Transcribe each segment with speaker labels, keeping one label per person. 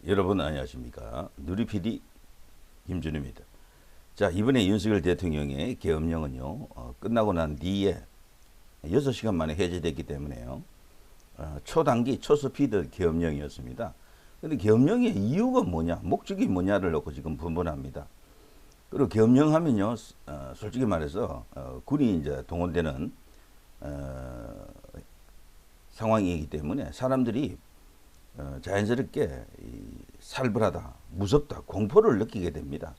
Speaker 1: 여러분 안녕하십니까. 누리PD 김준우입니다. 자, 이번에 윤석열 대통령의 계엄령은요, 끝나고 난 뒤에 6시간 만에 해제됐기 때문에요, 초단기 초스피드 계엄령이었습니다. 근데 계엄령의 이유가 뭐냐, 목적이 뭐냐를 놓고 지금 분분합니다. 그리고 계엄령 하면요, 솔직히 말해서 군이 이제 동원되는 상황이기 때문에 사람들이 자연스럽게 살벌하다, 무섭다, 공포를 느끼게 됩니다.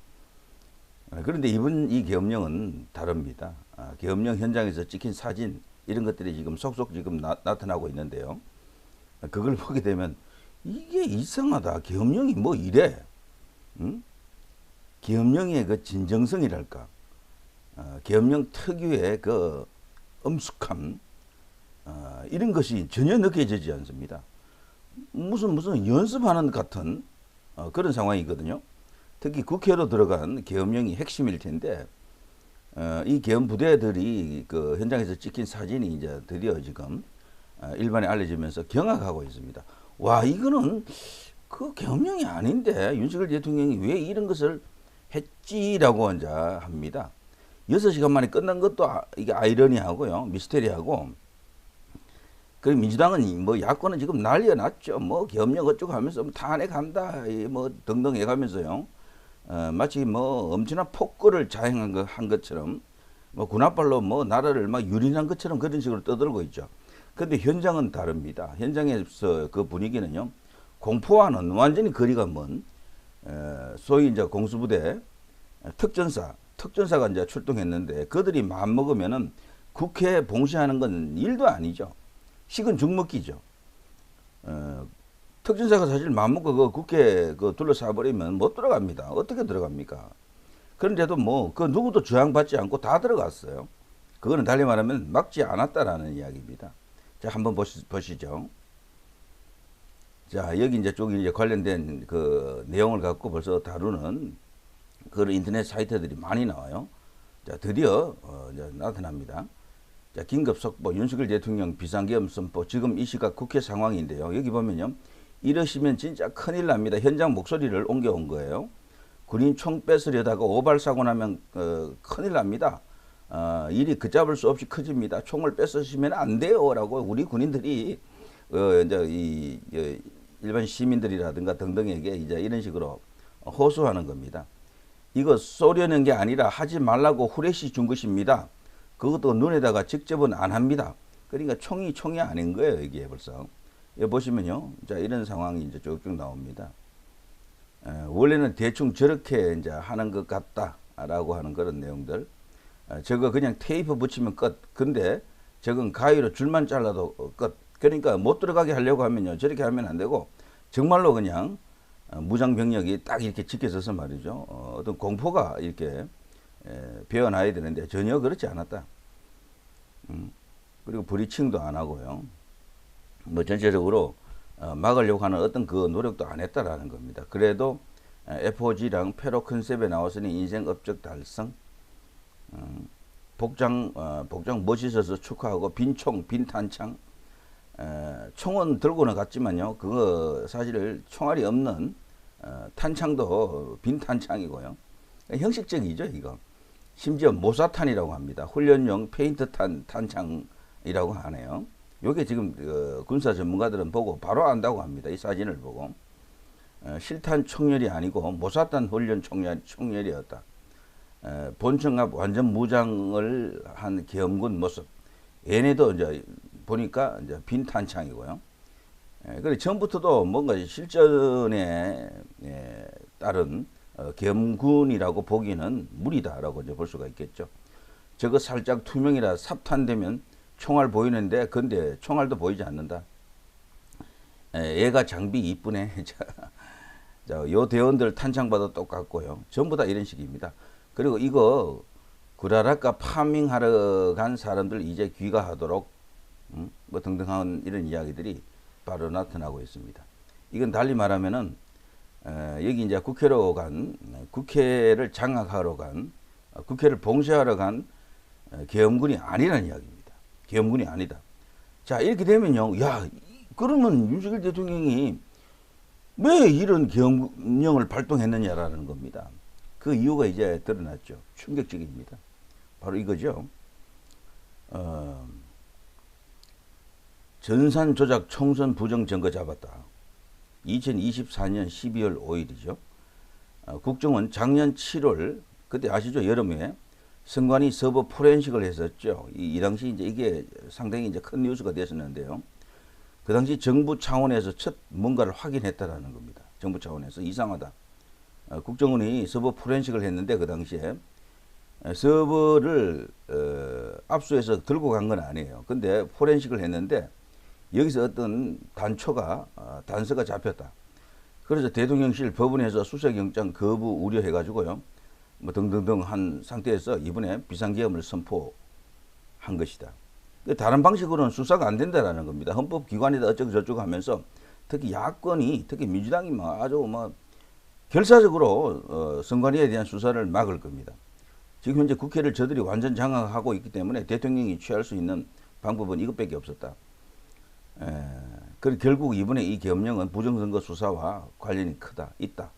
Speaker 1: 그런데 이번 이 계엄령은 다릅니다. 계엄령 현장에서 찍힌 사진 이런 것들이 지금 속속 지금 나타나고 있는데요. 그걸 보게 되면 이게 이상하다. 계엄령이 뭐 이래? 응? 계엄령의 그 진정성이랄까? 계엄령 특유의 그 엄숙함, 이런 것이 전혀 느껴지지 않습니다. 무슨 연습하는 같은 그런 상황이거든요. 특히 국회로 들어간 계엄령이 핵심일 텐데, 이 계엄 부대들이 그 현장에서 찍힌 사진이 이제 드디어 지금 일반에 알려지면서 경악하고 있습니다. 와, 이거는 그 계엄령이 아닌데 윤석열 대통령이 왜 이런 것을 했지라고 이제 합니다. 6시간 만에 끝난 것도 이게 아이러니하고요, 미스테리하고. 그 민주당은 뭐 야권은 지금 난리가 났죠. 뭐 계엄령 어쩌고 하면서 뭐 탄핵한다 뭐 등등 해가면서요. 마치 뭐 엄청난 폭거를 자행한 것처럼, 뭐 군합발로 뭐 나라를 막 유린한 것처럼 그런 식으로 떠들고 있죠. 근데 현장은 다릅니다. 현장에서 그 분위기는요, 공포와는 완전히 거리가 먼, 소위 이제 공수부대 특전사가 이제 출동했는데, 그들이 마음 먹으면은 국회 봉쇄하는 건 일도 아니죠. 식은 죽 먹기죠. 특전사가 사실 마음먹고 그 국회 그 둘러싸버리면 못 들어갑니다. 어떻게 들어갑니까? 그런데도 뭐 그 누구도 저항받지 않고 다 들어갔어요. 그거는 달리 말하면 막지 않았다라는 이야기입니다. 자, 한번 보시죠. 자, 여기 이제 쭉 이제 관련된 그 내용을 갖고 벌써 다루는 그런 인터넷 사이트들이 많이 나와요. 자, 드디어 이제 나타납니다. 자, 긴급 속보, 윤석열 대통령 비상계엄 선포. 지금 이 시각 국회 상황인데요. 여기 보면요, 이러시면 진짜 큰일 납니다. 현장 목소리를 옮겨온 거예요. 군인 총 뺏으려다가 오발사고 나면 큰일 납니다. 일이 걷잡을 수 없이 커집니다. 총을 뺏으시면 안 돼요 라고 우리 군인들이 이제 일반 시민들이라든가 등등에게 이제 이런 식으로 호소하는 겁니다. 이거 쏘려는 게 아니라 하지 말라고 후레쉬 준 것입니다. 그것도 눈에다가 직접은 안 합니다. 그러니까 총이 아닌 거예요, 이게 벌써. 여기 보시면요, 자, 이런 상황이 이제 쭉쭉 나옵니다. 원래는 대충 저렇게 이제 하는 것 같다라고 하는 그런 내용들. 저거 그냥 테이프 붙이면 끝. 근데 저건 가위로 줄만 잘라도 끝. 그러니까 못 들어가게 하려고 하면요, 저렇게 하면 안 되고, 정말로 그냥 무장병력이 딱 이렇게 지켜져서 말이죠, 어떤 공포가 이렇게 배어나야 되는데 전혀 그렇지 않았다. 그리고 브리칭도 안 하고요. 뭐 전체적으로 막으려고 하는 어떤 그 노력도 안 했다라는 겁니다. 그래도 FOG랑 페로 컨셉에 나왔으니 인생 업적 달성. 복장 멋있어서 축하하고, 빈 탄창. 총은 들고는 갔지만요, 그거 사실 총알이 없는 탄창도 빈 탄창이고요. 형식적이죠, 이거. 심지어 모사탄이라고 합니다. 훈련용 페인트 탄창이라고 하네요. 요게 지금 군사 전문가들은 보고 바로 안다고 합니다. 이 사진을 보고. 실탄 총열이 아니고 모사탄 훈련 총열이었다. 본청 앞 완전 무장을 한 계엄군 모습. 얘네도 이제 보니까 이제 빈 탄창이고요. 그래, 전부터도 뭔가 실전에 따른 계엄군이라고 보기는 무리다라고 이제 볼 수가 있겠죠. 저거 살짝 투명이라 삽탄되면 총알 보이는데, 근데 총알도 보이지 않는다. 얘가 장비 이쁘네. 자, 요 대원들 탄창봐도 똑같고요. 전부 다 이런 식입니다. 그리고 이거 구라랄까 파밍하러 간 사람들 이제 귀가하도록 뭐 등등한 이런 이야기들이 바로 나타나고 있습니다. 이건 달리 말하면은 여기 이제 국회를 장악하러 간, 국회를 봉쇄하러 간 계엄군이 아니라는 이야기입니다. 계엄군이 아니다. 자, 이렇게 되면요, 야, 그러면 윤석열 대통령이 왜 이런 계엄령을 발동했느냐라는 겁니다. 그 이유가 이제 드러났죠. 충격적입니다. 바로 이거죠. 전산 조작 총선 부정 증거 잡았다. 2024년 12월 5일이죠. 국정원 작년 7월, 그때 아시죠? 여름에 선관위 서버 포렌식을 했었죠. 이 당시 이제 이게 상당히 이제 큰 뉴스가 됐었는데요. 그 당시 정부 차원에서 첫 뭔가를 확인했다라는 겁니다. 정부 차원에서 이상하다. 국정원이 서버 포렌식을 했는데 그 당시에 서버를 압수해서 들고 간 건 아니에요. 근데 포렌식을 했는데 여기서 어떤 단서가 잡혔다. 그래서 대통령실 법원에서 수색영장 거부 우려해가지고요. 뭐 등등등 한 상태에서 이번에 비상계엄을 선포한 것이다. 다른 방식으로는 수사가 안 된다라는 겁니다. 헌법기관이다 어쩌고 저쩌고 하면서 특히 야권이, 특히 민주당이 아주 결사적으로 선관위에 대한 수사를 막을 겁니다. 지금 현재 국회를 저들이 완전 장악하고 있기 때문에 대통령이 취할 수 있는 방법은 이것밖에 없었다. 그리고 결국 이번에 이 계엄령은 부정선거 수사와 관련이 있다.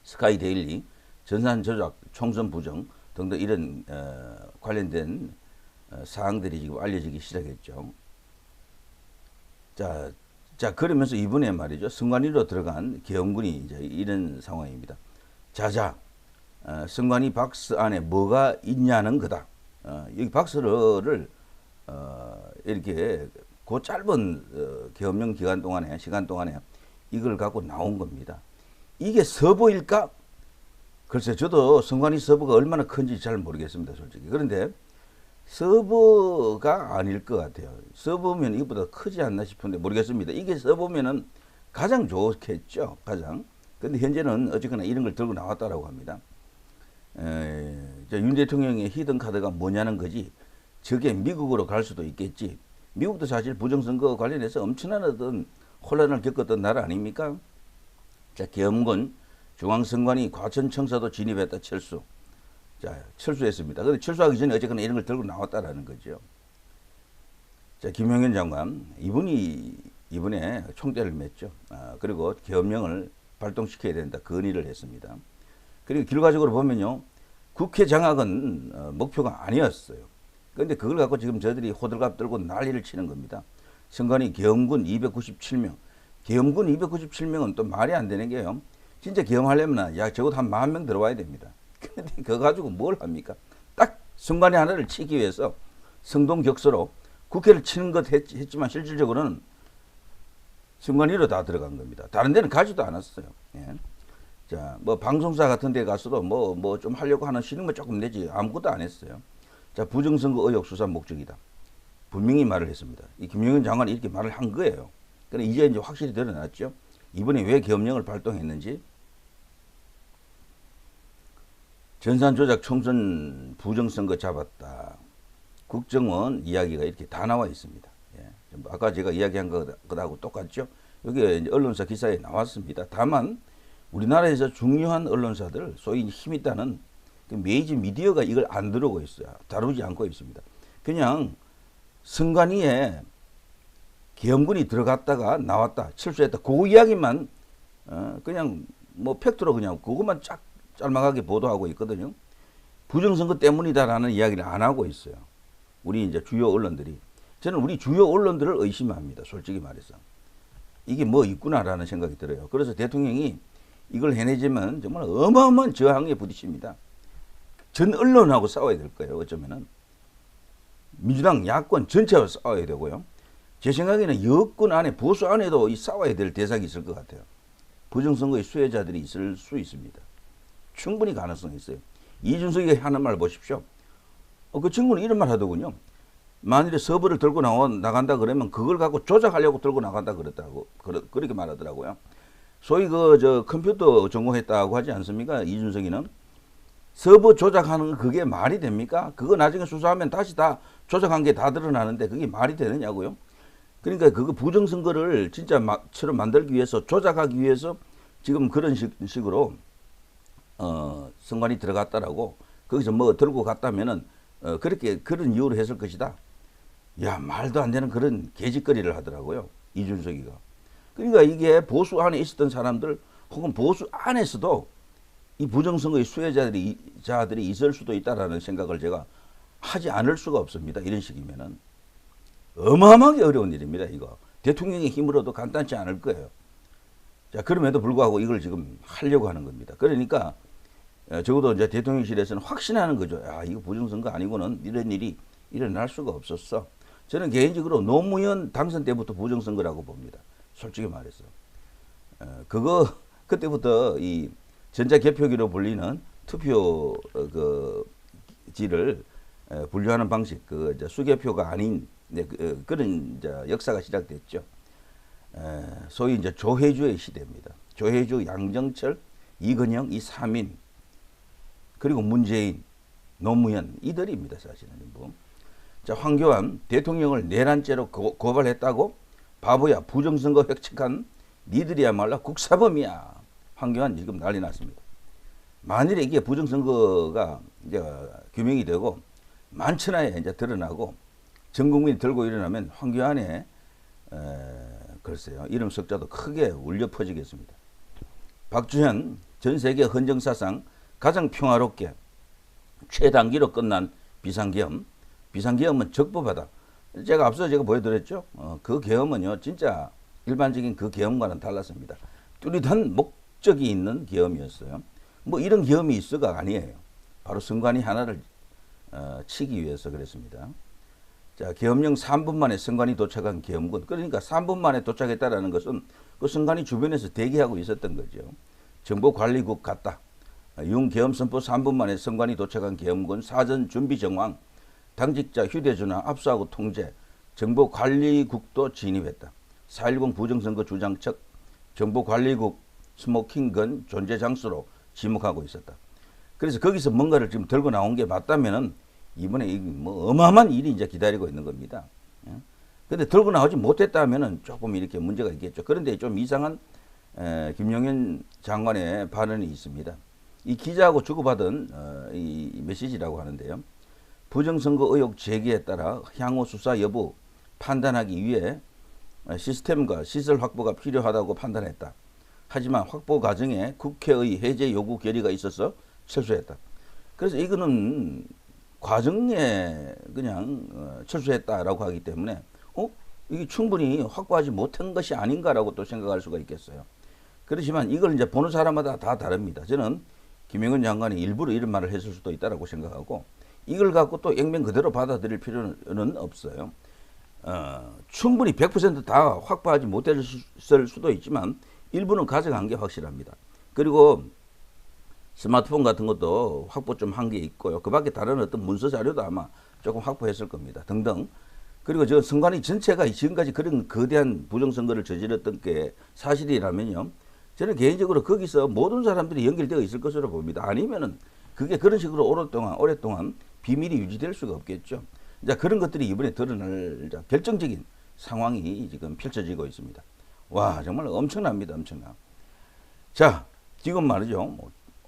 Speaker 1: 스카이데일리, 전산 조작, 총선 부정 등등 이런 관련된 사항들이 지금 알려지기 시작했죠. 자 그러면서 이번에 말이죠. 선관위로 들어간 계엄군이 이제 이런 상황입니다. 자자, 선관위 박스 안에 뭐가 있냐는 거다. 여기 박스를 이렇게 그 짧은 계엄령 시간 동안에 이걸 갖고 나온 겁니다. 이게 서버일까? 글쎄 저도 선관위 서버가 얼마나 큰지 잘 모르겠습니다, 솔직히. 그런데 서버가 아닐 것 같아요. 서버면 이것보다 크지 않나 싶은데 모르겠습니다. 이게 서버면은 가장 좋겠죠, 가장. 근데 현재는 어쨌거나 이런 걸 들고 나왔다라고 합니다. 윤 대통령의 히든 카드가 뭐냐는 거지. 저게 미국으로 갈 수도 있겠지. 미국도 사실 부정선거 관련해서 엄청난 어떤 혼란을 겪었던 나라 아닙니까? 자, 계엄군 중앙선관위 과천청사도 진입했다, 철수. 자, 철수했습니다. 근데 철수하기 전에 어쨌거나 이런 걸 들고 나왔다라는 거죠. 자, 김용현 장관, 이분이 이번에 총대를 맸죠. 그리고 계엄령을 발동시켜야 된다, 건의를 했습니다. 그리고 결과적으로 보면요, 국회 장악은 목표가 아니었어요. 그런데 그걸 갖고 지금 저들이 호들갑 떨고 난리를 치는 겁니다. 선관위 계엄군 297명. 계엄군 297명은 또 말이 안 되는 게요. 진짜 계엄하려면 적어도 한 10,000명 들어와야 됩니다. 그런데 그거 가지고 뭘 합니까? 딱 선관위 하나를 치기 위해서 성동격서로 국회를 치는 것 했지만 실질적으로는 선관위로 다 들어간 겁니다. 다른 데는 가지도 않았어요. 예. 자, 뭐 방송사 같은 데 가서도 뭐 좀 하려고 하는 신음을 조금 내지 아무것도 안 했어요. 자, 부정선거 의혹 수사 목적이다. 분명히 말을 했습니다. 이 김용현 장관이 이렇게 말을 한 거예요. 그런데 이제 확실히 드러났죠. 이번에 왜 계엄령을 발동했는지. 전산 조작 총선 부정선거 잡았다. 국정원 이야기가 이렇게 다 나와 있습니다. 예. 아까 제가 이야기한 것하고 똑같죠. 여기 언론사 기사에 나왔습니다. 다만 우리나라에서 중요한 언론사들, 소위 힘 있다는 메이저 미디어가 이걸 안 들어오고 있어요. 다루지 않고 있습니다. 그냥 선관위에 계엄군이 들어갔다가 나왔다, 철수했다, 그 이야기만 그냥 뭐 팩트로 그냥 그것만 짤막하게 보도하고 있거든요. 부정선거 때문이다라는 이야기를 안 하고 있어요. 우리 이제 주요 언론들이. 저는 우리 주요 언론들을 의심합니다, 솔직히 말해서. 이게 뭐 있구나라는 생각이 들어요. 그래서 대통령이 이걸 해내지만 정말 어마어마한 저항에 부딪힙니다. 전 언론하고 싸워야 될 거예요, 어쩌면은. 민주당 야권 전체와 싸워야 되고요. 제 생각에는 여권 안에, 보수 안에도 이 싸워야 될 대상이 있을 것 같아요. 부정선거의 수혜자들이 있을 수 있습니다. 충분히 가능성이 있어요. 이준석이 하는 말 보십시오. 그 친구는 이런 말 하더군요. 만일에 서버를 들고 나간다 그러면 그걸 갖고 조작하려고 들고 나간다 그렇게 말하더라고요. 소위 컴퓨터 전공했다고 하지 않습니까? 이준석이는. 서버 조작하는 그게 말이 됩니까? 그거 나중에 수사하면 다시 다 조작한 게 다 드러나는데 그게 말이 되느냐고요? 그러니까 그거 부정선거를 진짜처럼 만들기 위해서, 조작하기 위해서 지금 그런 식으로 선관위 들어갔다라고, 거기서 뭐 들고 갔다면은 그런 이유로 했을 것이다. 야, 말도 안 되는 그런 개짓거리를 하더라고요, 이준석이가. 그러니까 이게 보수 안에 있었던 사람들 혹은 보수 안에서도 이 부정선거의 수혜자들이 있을 수도 있다라는 생각을 제가 하지 않을 수가 없습니다. 이런 식이면은 어마어마하게 어려운 일입니다. 이거 대통령의 힘으로도 간단치 않을 거예요. 자, 그럼에도 불구하고 이걸 지금 하려고 하는 겁니다. 그러니까 적어도 이제 대통령실에서는 확신하는 거죠. 아, 이거 부정선거 아니고는 이런 일이 일어날 수가 없었어. 저는 개인적으로 노무현 당선 때부터 부정선거라고 봅니다. 솔직히 말해서. 그때부터 이 전자개표기로 불리는 투표지를 분류하는 방식, 수개표가 아닌 그런 이제 역사가 시작됐죠. 소위 이제 조혜주의 시대입니다. 조혜주, 양정철, 이건영, 이 3인, 그리고 문재인, 노무현, 이들입니다, 사실은. 자, 황교안 대통령을 내란죄로 고발했다고? 바보야, 부정선거 획책한 니들이야말로 국사범이야. 황교안 지금 난리 났습니다. 만일에 이게 부정선거가 이제 규명이 되고 만천하에 이제 드러나고 전 국민이 들고 일어나면 황교안의 글쎄요, 이름 석자도 크게 울려 퍼지겠습니다. 박주현 전 세계 헌정사상 가장 평화롭게 최단기로 끝난 비상계엄은 적법하다. 제가 앞서 보여드렸죠. 그 계엄은요, 진짜 일반적인 그 계엄과는 달랐습니다. 뚜렷한 목적이 있는 계엄이었어요. 뭐 이런 계엄이 있어가 아니에요. 바로 선관위 하나를 치기 위해서 그랬습니다. 자, 계엄령 3분 만에 선관위 도착한 계엄군. 그러니까 3분 만에 도착했다라는 것은 그 선관위 주변에서 대기하고 있었던 거죠. 정보관리국 갔다. 윤계엄 선포 3분 만에 선관위 도착한 계엄군 사전 준비 정황, 당직자 휴대전화 압수하고 통제, 정보관리국도 진입했다. 4.10 부정선거 주장척, 정보관리국 스모킹건 존재 장소로 지목하고 있었다. 그래서 거기서 뭔가를 지금 들고 나온 게 맞다면은 이번에 뭐 어마어마한 일이 이제 기다리고 있는 겁니다. 근데 들고 나오지 못했다면은 조금 이렇게 문제가 있겠죠. 그런데 좀 이상한 김용현 장관의 발언이 있습니다. 이 기자하고 주고받은 이 메시지라고 하는데요. 부정선거 의혹 제기에 따라 향후 수사 여부 판단하기 위해 시스템과 시설 확보가 필요하다고 판단했다. 하지만 확보 과정에 국회의 해제 요구 결의가 있어서 철수했다. 그래서 이거는 과정에 그냥 철수했다라고 하기 때문에 이게 충분히 확보하지 못한 것이 아닌가라고 또 생각할 수가 있겠어요. 그렇지만 이걸 이제 보는 사람마다 다 다릅니다. 저는 김영현 장관이 일부러 이런 말을 했을 수도 있다라고 생각하고 이걸 갖고 또 액면 그대로 받아들일 필요는 없어요. 충분히 100% 확보하지 못했을 수도 있지만 일부는 가져간 게 확실합니다. 그리고 스마트폰 같은 것도 확보 좀 한 게 있고요. 그 밖에 다른 어떤 문서 자료도 아마 조금 확보했을 겁니다. 등등. 그리고 저 선관위 전체가 지금까지 그런 거대한 부정선거를 저질렀던 게 사실이라면요. 저는 개인적으로 거기서 모든 사람들이 연결되어 있을 것으로 봅니다. 아니면은 그게 그런 식으로 오랫동안 비밀이 유지될 수가 없겠죠. 자, 그런 것들이 이번에 드러날 결정적인 상황이 지금 펼쳐지고 있습니다. 와, 정말 엄청납니다. 엄청나. 자, 지금 말이죠.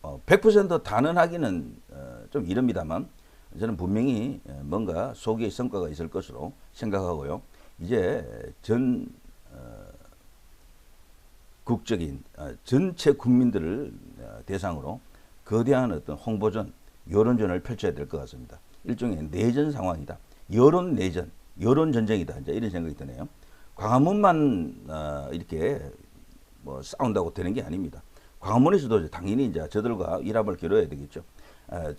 Speaker 1: 100% 단언하기는 좀 이릅니다만 저는 분명히 뭔가 소기의 성과가 있을 것으로 생각하고요. 이제 국적인 전체 국민들을 대상으로 거대한 어떤 홍보전, 여론전을 펼쳐야 될 것 같습니다. 일종의 내전 상황이다. 여론 내전, 여론 전쟁이다. 이제 이런 생각이 드네요. 광화문만 이렇게 뭐 싸운다고 되는 게 아닙니다. 광화문에서도 당연히 이제 저들과 일합을 겨뤄야 되겠죠.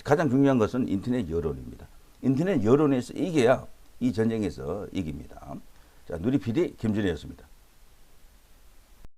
Speaker 1: 가장 중요한 것은 인터넷 여론입니다. 인터넷 여론에서 이겨야 이 전쟁에서 이깁니다. 자, 누리 PD 김준희였습니다.